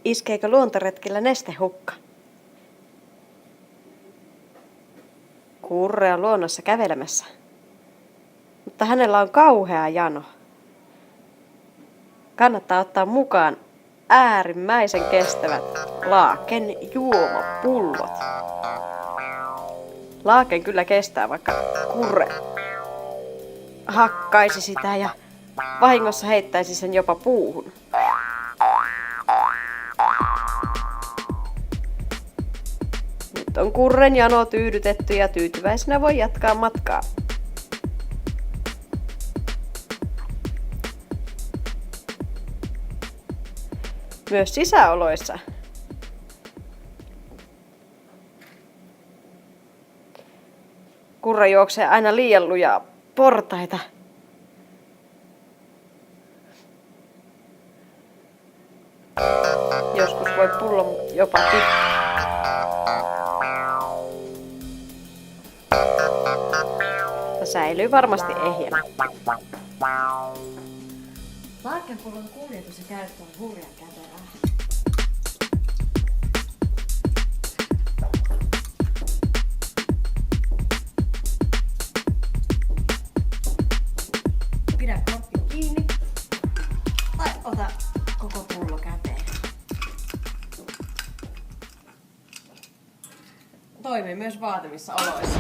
Iskeekö luontoretkillä nestehukka? Kurre on luonnossa kävelemässä, mutta hänellä on kauhea jano. Kannattaa ottaa mukaan äärimmäisen kestävät Laaken juomapullot. Laaken kyllä kestää, vaikka Kurre hakkaisi sitä ja vahingossa heittäisi sen jopa puuhun. Nyt on Kurren jano tyydytetty ja tyytyväisenä voi jatkaa matkaa. Myös sisäoloissa Kurre juoksee aina liian lujaa portaita. Joskus voi pullo jopa tippua. Säilyy varmasti ehjänä. Laakenpullon kuljetus ja käyttö on hurjan kätevää. Pidä korkki kiinni tai ota koko pullo käteen. Toimii myös vaativissa oloissa.